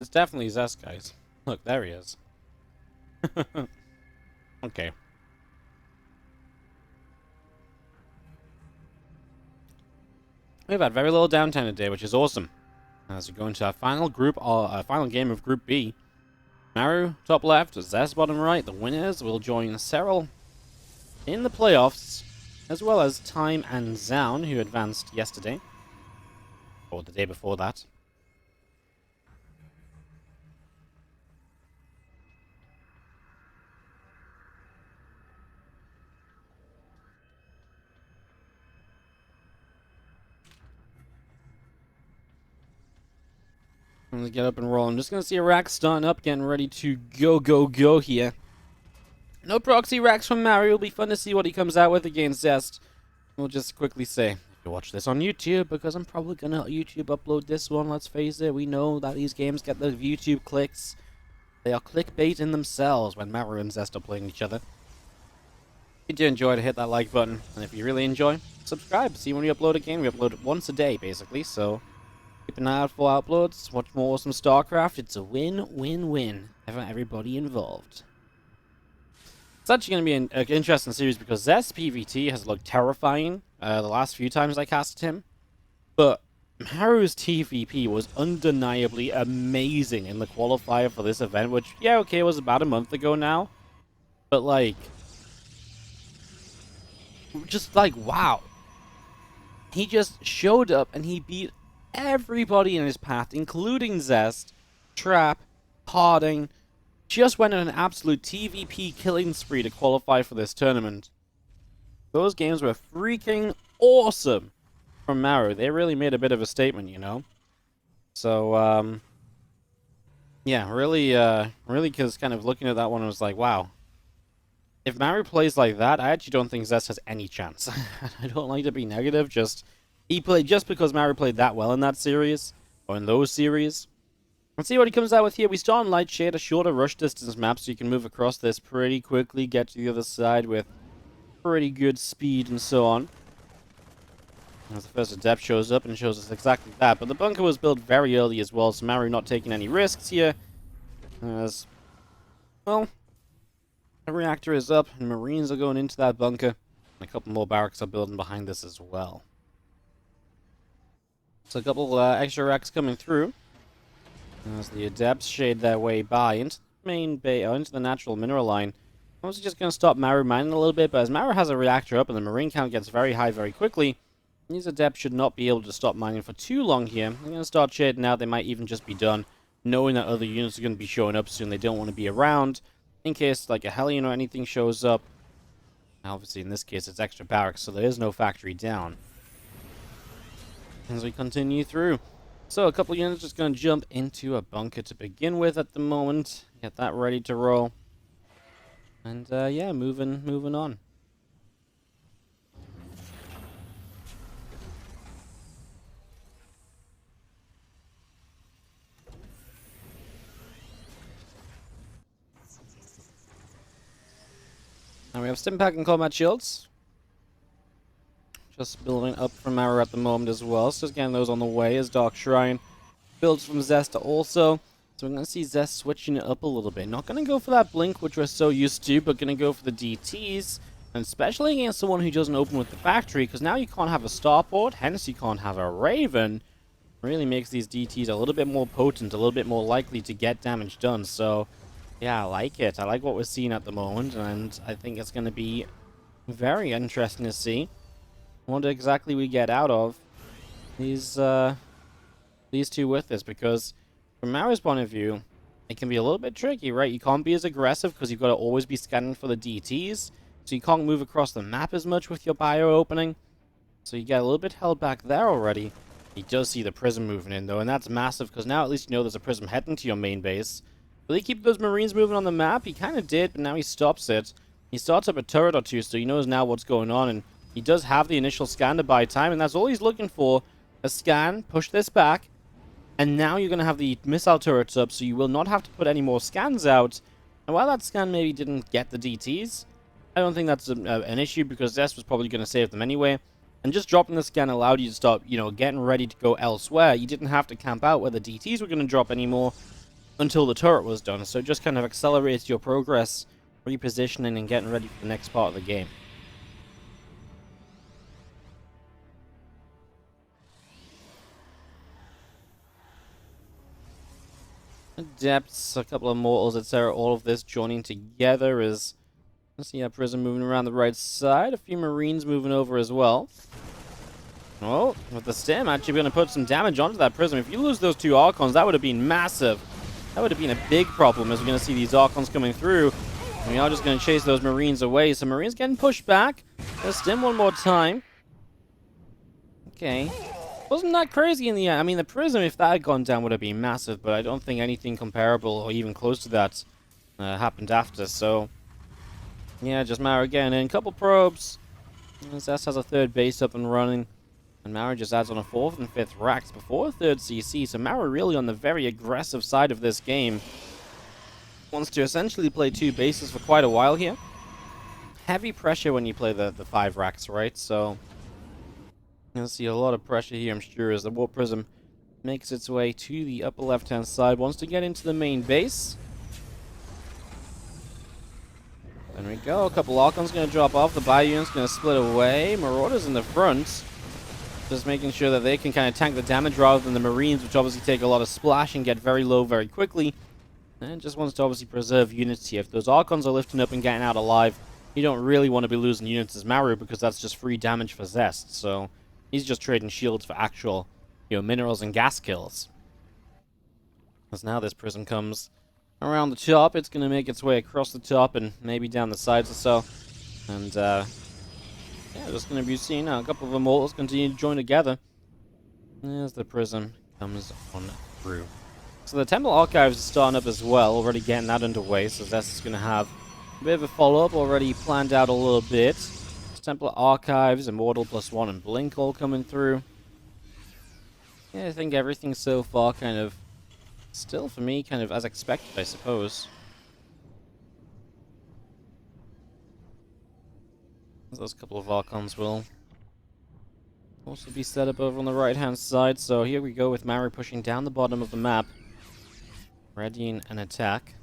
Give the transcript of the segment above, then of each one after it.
It's definitely Zest, guys. Look, there he is. Okay. We've had very little downtime today, which is awesome. As we go into our final game of Group B. Maru, top left, Zest bottom right. The winners will join Serral in the playoffs, as well as Time and Zaun, who advanced yesterday. Or the day before that. Let's get up and roll. I'm just going to see a rack starting up, getting ready to go here. No proxy racks from Maru. It'll be fun to see what he comes out with against Zest. We'll just quickly say, if you watch this on YouTube, because I'm probably going to YouTube upload this one, let's face it. We know that these games get the YouTube clicks. They are clickbait in themselves when Maru and Zest are playing each other. If you do enjoy, to hit that like button. And if you really enjoy, subscribe. See when we upload a game. We upload it once a day, basically, so keep an eye out for uploads. Watch more awesome Starcraft. It's a win-win-win for everybody involved. It's actually going to be an interesting series because Zest PvT has looked terrifying the last few times I casted him. But Maru's TvP was undeniably amazing in the qualifier for this event, which, yeah, okay, was about a month ago now. But, like, just like, wow. He just showed up and he beat everybody in his path, including Zest, Trap, Harding. Just went on an absolute TvP killing spree to qualify for this tournament. Those games were freaking awesome from Maru. They really made a bit of a statement, you know? So, yeah, really, because kind of looking at that one, I was like, wow. If Maru plays like that, I actually don't think Zest has any chance. I don't like to be negative, just because Maru played that well in that series, or in those series. Let's see what he comes out with here. We start on Light Shade, a shorter rush distance map, so you can move across this pretty quickly, get to the other side with pretty good speed and so on. As the first Adept shows up and shows us exactly that. But the bunker was built very early as well, so Maru not taking any risks here. As, well, the reactor is up, and Marines are going into that bunker. And a couple more barracks are building behind this as well. So a couple extra racks coming through. As the Adepts shade their way by into the main bay, or into the natural mineral line. I'm also just going to stop Maru mining a little bit, but as Maru has a reactor up and the Marine count gets very high very quickly, these Adepts should not be able to stop mining for too long here. I'm going to start shading out. They might even just be done, knowing that other units are going to be showing up soon. They don't want to be around, in case like a Hellion or anything shows up. Now, obviously, in this case, it's extra barracks, so there is no factory down. As we continue through. So, a couple units just going to jump into a bunker to begin with at the moment. Get that ready to roll. And, yeah, moving on. Now we have Stimpak and Combat Shields. Just building up from Maru at the moment as well. So just getting those on the way as Dark Shrine builds from Zest also. So we're going to see Zest switching it up a little bit. Not going to go for that Blink, which we're so used to, but going to go for the DTs. And especially against someone who doesn't open with the factory, because now you can't have a starport, hence you can't have a Raven. Really makes these DTs a little bit more potent, a little bit more likely to get damage done. So, yeah, I like it. I like what we're seeing at the moment, and I think it's going to be very interesting to see what exactly we get out of these two with this, because from Maru's point of view, it can be a little bit tricky, right? You can't be as aggressive because you've got to always be scanning for the DTs, so you can't move across the map as much with your bio opening, so you get a little bit held back there already. He does see the prism moving in, though, and that's massive, because now at least you know there's a prism heading to your main base. Will he keep those Marines moving on the map? He kind of did, but now he stops it. He starts up a turret or two, so he knows now what's going on, and he does have the initial scan to buy time, and that's all he's looking for. A scan, push this back, and now you're going to have the missile turrets up, so you will not have to put any more scans out. And while that scan maybe didn't get the DTs, I don't think that's an issue, because Zest was probably going to save them anyway. And just dropping the scan allowed you to start, you know, getting ready to go elsewhere. You didn't have to camp out where the DTs were going to drop anymore. until the turret was done. So it just kind of accelerates your progress, repositioning and getting ready for the next part of the game. Depths, a couple of mortals, etc. All of this joining together is... Let's see, Prism moving around the right side. A few Marines moving over as well. Oh, with the stem actually going to put some damage onto that Prism. If you lose those two Archons, that would have been massive. That would have been a big problem, as we're going to see these Archons coming through. And we are just going to chase those Marines away. So Marines getting pushed back. Let's stem one more time. Okay. Wasn't that crazy in the end? I mean, the Prism, if that had gone down, would have been massive, but I don't think anything comparable or even close to that happened after, so... Yeah, just Maru again, and a couple probes. Zest has a third base up and running, and Maru just adds on a 4th and 5th racks before a 3rd CC, so Maru really on the very aggressive side of this game. Wants to essentially play 2 bases for quite a while here. Heavy pressure when you play the 5 racks, right? So... You'll see a lot of pressure here, I'm sure, as the Warp Prism makes its way to the upper left-hand side. Wants to get into the main base. There we go. A couple Archons going to drop off. The Bio Unit's going to split away. Marauders in the front. Just making sure that they can kind of tank the damage rather than the Marines, which obviously take a lot of splash and get very low very quickly. And just wants to obviously preserve units here. If those Archons are lifting up and getting out alive, you don't really want to be losing units as Maru, because that's just free damage for Zest. So... He's just trading shields for actual, minerals and gas kills. As now this Prism comes around the top, it's going to make its way across the top and maybe down the sides or so. And, yeah, just going to be seeing a couple of Immortals continue to join together as the Prism comes on through. So the Temple Archives is starting up as well, already getting that underway, so Zest is going to have a bit of a follow-up already planned out a little bit. Templar Archives, Immortal +1 and Blink all coming through. Yeah, I think everything so far kind of, still for me, kind of as expected, I suppose. Those couple of Archons will also be set up over on the right-hand side. So here we go with Maru pushing down the bottom of the map, readying an attack.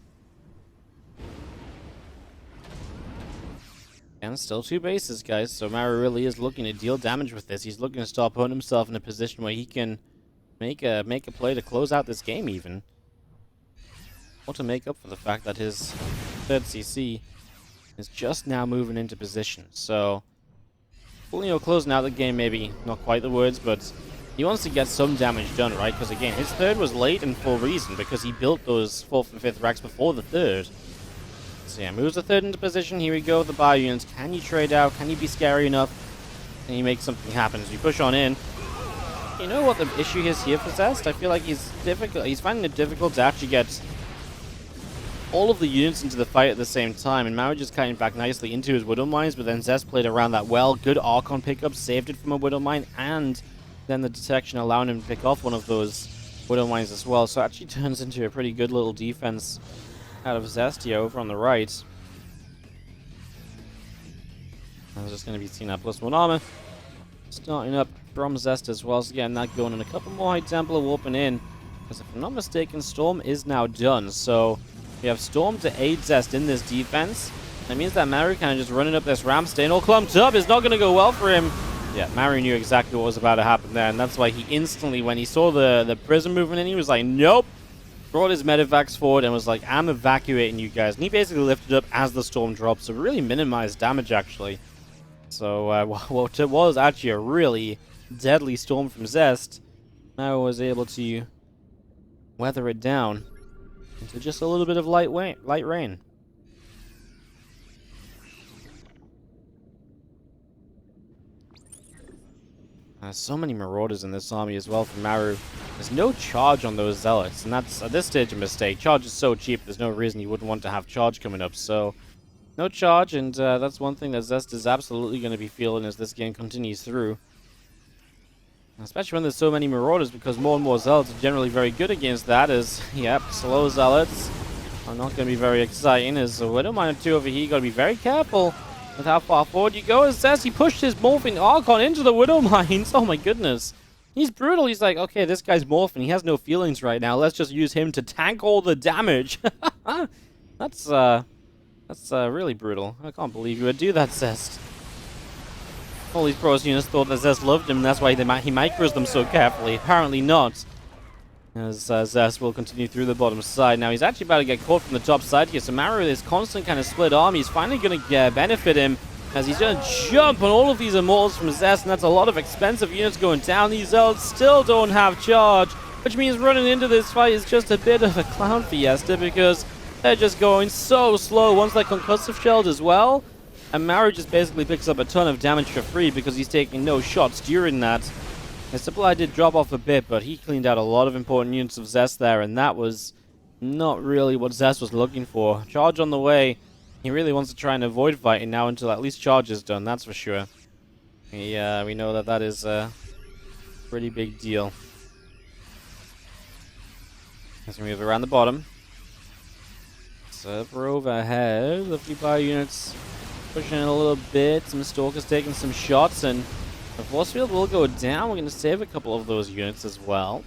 And still 2 bases, guys, so Maru really is looking to deal damage with this. He's looking to start putting himself in a position where he can make a play to close out this game, even. Or to make up for the fact that his 3rd CC is just now moving into position. So, closing out the game, maybe not quite the words, but he wants to get some damage done, right? Because again, his 3rd was late and for a reason, because he built those 4th and 5th racks before the 3rd. So yeah, moves the 3rd into position. Here we go with the Bio Units. Can you trade out? Can you be scary enough? Can you make something happen as you push on in? You know what the issue is here for Zest? I feel like he's finding it difficult to actually get all of the units into the fight at the same time, and Maru just cutting back nicely into his Widow Mines, but then Zest played around that well. Good Archon pickup, saved it from a Widow Mine, and then the detection allowing him to pick off one of those Widow Mines as well. So it actually turns into a pretty good little defense out of Zest here over on the right. I'm just going to be seeing that +1 armor starting up from Zest as well. So again, that going in a couple more High Templar warping in. Because if I'm not mistaken, Storm is now done. So we have Storm to aid Zest in this defense. That means that Maru kind of just running up this ramp, staying all clumped up, is not going to go well for him. Yeah, Maru knew exactly what was about to happen there, and that's why he instantly, when he saw the Prism moving in, he was like, nope. Brought his medevacs forward and was like, I'm evacuating you guys. And he basically lifted up as the Storm dropped, so really minimized damage, actually. So, what it was actually a really deadly Storm from Zest, Maru was able to weather it down into just a little bit of light rain. So many Marauders in this army as well from Maru. There's no charge on those Zealots, and that's, at this stage, a mistake. Charge is so cheap, there's no reason you wouldn't want to have charge coming up, so... No charge, and that's one thing that Zest is absolutely going to be feeling as this game continues through. Especially when there's so many Marauders, because more and more Zealots are generally very good against that, as, yep, slow Zealots are not going to be very exciting, as a Widow Miner 2 over here, you got to be very careful with how far forward you go. As Zest, he pushed his Morphing Archon into the Widow Mines. Oh my goodness. He's brutal. He's like, okay, this guy's morphing. He has no feelings right now. Let's just use him to tank all the damage. That's really brutal. I can't believe you would do that, Zest. All these pros units thought that Zest loved him, and that's why he micros them so carefully. Apparently not. As Zest will continue through the bottom side. Now, he's actually about to get caught from the top side here. So Maru, this constant kind of split army, is finally going to benefit him, as he's going to jump on all of these immortals from Zest, and that's a lot of expensive units going down. These Zealots still don't have charge, which means running into this fight is just a bit of a clown fiesta, because they're just going so slow once they're concussive shelled as well. And Maru just basically picks up a ton of damage for free because he's taking no shots during that. His supply did drop off a bit, but he cleaned out a lot of important units of Zest there, and that was not really what Zest was looking for. Charge on the way. He really wants to try and avoid fighting now until at least charge is done, that's for sure. We know that is a pretty big deal. As we move around the bottom. Server overhead. A few fire units pushing in a little bit. Some Stalkers taking some shots, and the force field will go down. We're going to save a couple of those units as well.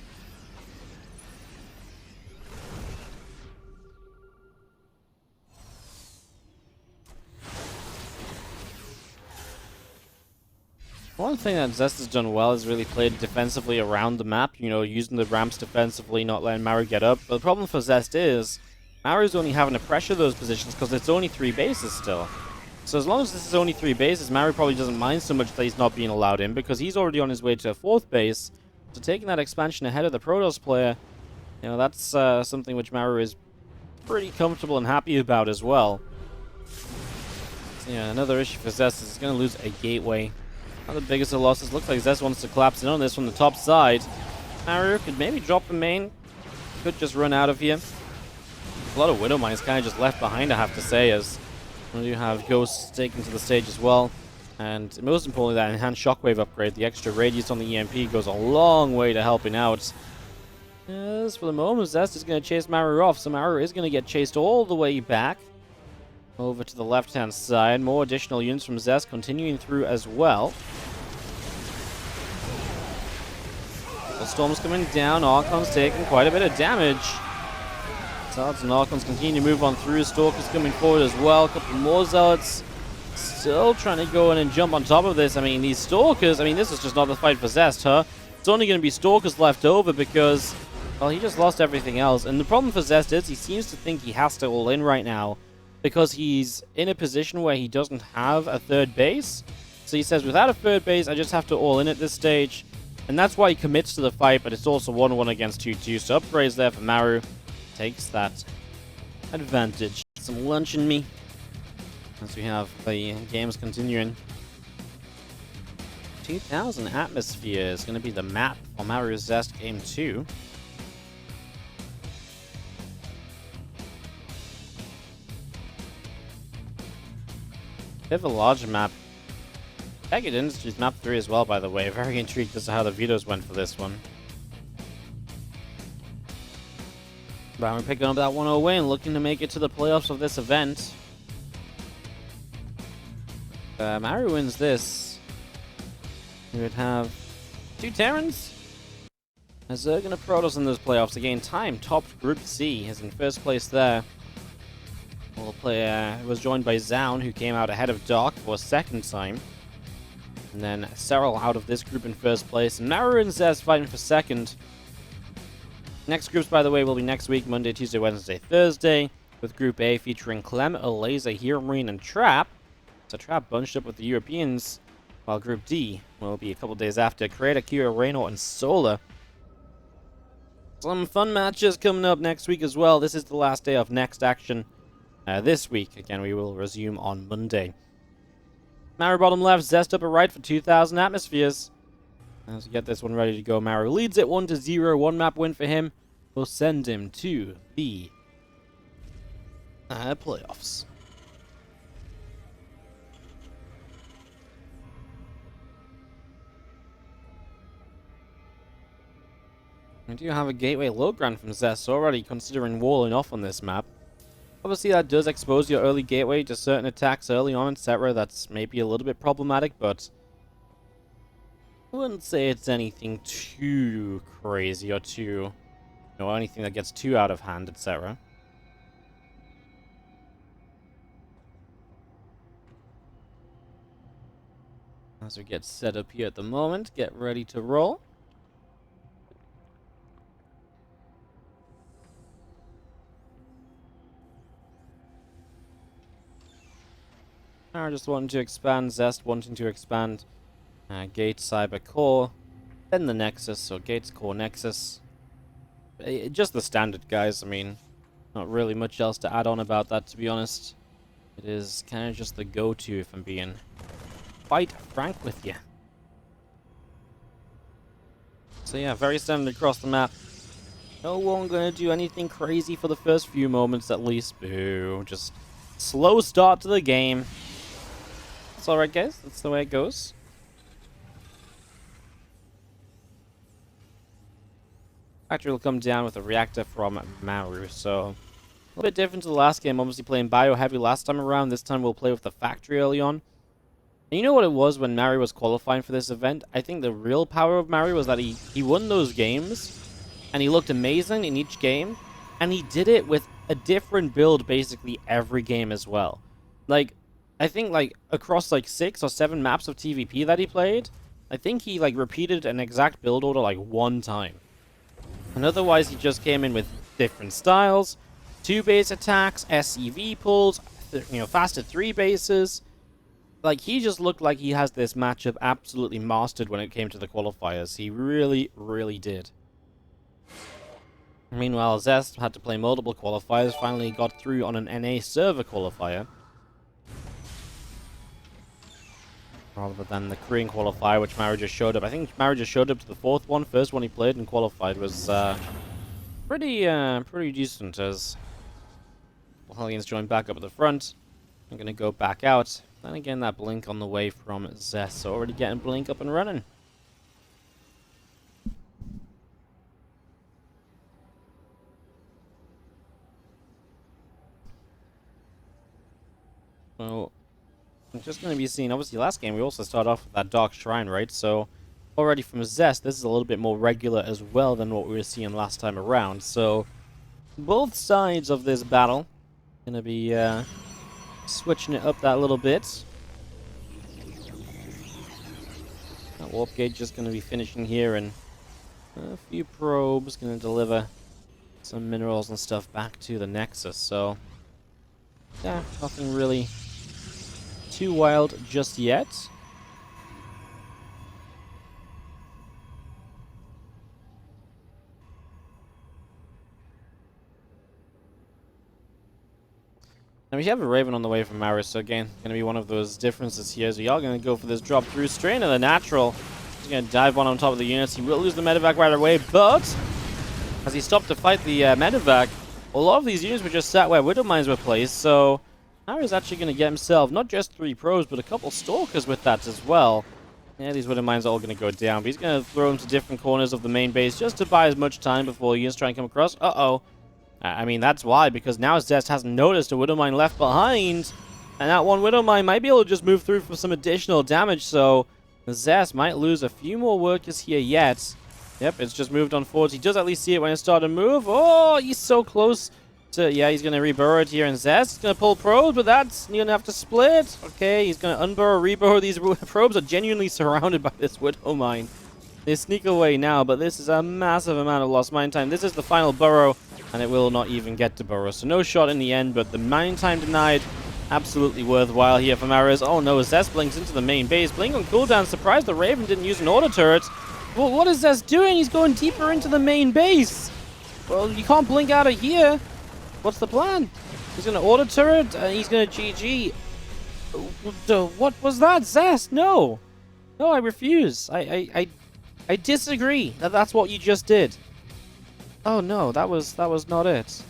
One thing that Zest has done well is really played defensively around the map, you know, using the ramps defensively, not letting Maru get up. But the problem for Zest is, Maru's only having to pressure those positions because it's only 3 bases still. So as long as this is only 3 bases, Maru probably doesn't mind so much that he's not being allowed in, because he's already on his way to a 4th base. So taking that expansion ahead of the Protoss player, you know, that's something which Maru is pretty comfortable and happy about as well. So yeah, another issue for Zest is he's going to lose a gateway. Not the biggest of losses. Looks like Zest wants to collapse in on this from the top side. Maru could maybe drop the main. Could just run out of here. A lot of Widow Mines kind of just left behind, I have to say, as we do have Ghosts taken to the stage as well. And most importantly, that enhanced shockwave upgrade, the extra radius on the EMP, goes a long way to helping out. As for the moment, Zest is going to chase Maru off, so Maru is going to get chased all the way back over to the left-hand side. More additional units from Zest continuing through as well. The Storm's coming down. Archon's taking quite a bit of damage. Zealots and Archons continue to move on through. Stalkers coming forward as well. A couple more Zealots still trying to go in and jump on top of this. I mean, these Stalkers, I mean, this is just not the fight for Zest, huh? It's only going to be Stalkers left over because, well, he just lost everything else. And the problem for Zest is he seems to think he has to all in right now because he's in a position where he doesn't have a 3rd base. So he says, without a 3rd base, I just have to all in at this stage. And that's why he commits to the fight, but it's also 1-1 against 2-2. So upgrades there for Maru. Takes that advantage. Some lunch in me as we have the games continuing. 2000 Atmosphere is going to be the map for Maru Zest Game 2. Bit of a large map. Packet Industries map 3 as well, by the way. Very intrigued as to how the vetoes went for this one. But we're picking up that 1-0 win, looking to make it to the playoffs of this event. Maru wins this. We would have 2 Terrans. As they're going to Protoss in those playoffs again. Time topped Group C, is in 1st place there. We'll play, was joined by Zaun, who came out ahead of Dark for a 2nd time. And then Serral out of this group in 1st place. And Maru and Zest fighting for 2nd. Next groups, by the way, will be next week, Monday, Tuesday, Wednesday, Thursday, with Group A featuring Clem, Alaza, Heromarine, and Trap. So Trap bunched up with the Europeans, while Group D will be a couple days after. Creator, Kira, Reno, and Solar. Some fun matches coming up next week as well. This is the last day of Next Action this week. Again, we will resume on Monday. Maru bottom left, Zest upper right for 2000 Atmospheres. As we get this one ready to go, Maru leads it 1-0. 1 map win for him will send him to the playoffs. We do have a gateway low ground from Zest already, considering walling off on this map. Obviously, that does expose your early gateway to certain attacks early on, etc. That's maybe a little bit problematic, but I wouldn't say it's anything too crazy or too, anything that gets too out of hand, etc. As we get set up here at the moment, get ready to roll. Maru just wanting to expand, Zest wanting to expand Gate, Cyber, Core, then the Nexus, so Gates, Core, Nexus. Just the standard, guys. I mean, not really much else to add on about that, to be honest. It is kind of just the go-to, if I'm being quite frank with you. So yeah, very standard across the map. No one gonna do anything crazy for the first few moments, at least. Boo. Just slow start to the game. It's alright, guys. That's the way it goes. Factory will come down with a reactor from Maru, so a little bit different to the last game. Obviously playing bio heavy last time around. This time we'll play with the factory early on. And you know what it was when Maru was qualifying for this event? I think the real power of Maru was that he won those games, and he looked amazing in each game, and he did it with a different build basically every game as well. Like, I think like across like 6 or 7 maps of TvP that he played, I think he like repeated an exact build order like 1 time. And otherwise he just came in with different styles, 2 base attacks, SCV pulls, faster 3 bases. Like, he just looked like he has this matchup absolutely mastered when it came to the qualifiers. He really, really did. Meanwhile, Zest had to play multiple qualifiers, finally got through on an NA server qualifier. Rather than the Korean qualifier, which Maru just showed up. I think Maru just showed up to the 4th one. First one he played and qualified was pretty decent, as Hellions joined back up at the front. I'm going to go back out. Then again, that blink on the way from Zest. So already getting blink up and running. So I'm just going to be seeing, obviously last game we also started off with that Dark Shrine, right? So already from Zest, this is a little bit more regular as well than what we were seeing last time around. So both sides of this battle going to be switching it up that little bit. That warp gate just going to be finishing here, and a few probes going to deliver some minerals and stuff back to the Nexus. So yeah, nothing really too wild just yet. Now we have a Raven on the way from Maru, so again, going to be one of those differences here. So we are going to go for this drop through straight into the natural. He's going to dive on top of the units. He will lose the medevac right away, but as he stopped to fight the medevac, a lot of these units were just sat where Widow Mines were placed, so Maru's actually going to get himself not just 3 probes, but a couple Stalkers with that as well. Yeah, these Widow Mines are all going to go down, but he's going to throw them to different corners of the main base just to buy as much time before units try and come across. Uh-oh. I mean, that's why, because now Zest hasn't noticed a Widow Mine left behind, and that one Widow Mine might be able to just move through for some additional damage, so Zest might lose a few more workers here yet. Yep, it's just moved on forward. He does at least see it when it started to move. Oh, he's so close to... Yeah, he's going to reburrow it here, and Zest is going to pull probes, but that's going to have to split. Okay, he's going to unburrow, reburrow. These probes are genuinely surrounded by this Widow Mine. They sneak away now, but this is a massive amount of lost mine time. This is the final burrow, and it will not even get to burrow. So no shot in the end, but the mine time denied. Absolutely worthwhile here for Maris. Oh no, Zest blinks into the main base. Blink on cooldown. Surprised the Raven didn't use an auto turret. Well, what is Zest doing? He's going deeper into the main base. Well, you can't blink out of here. What's the plan? He's going to auto turret, and he's going to GG. What was that, Zest? No. No, I refuse. I disagree that that's what you just did. Oh no, that was not it.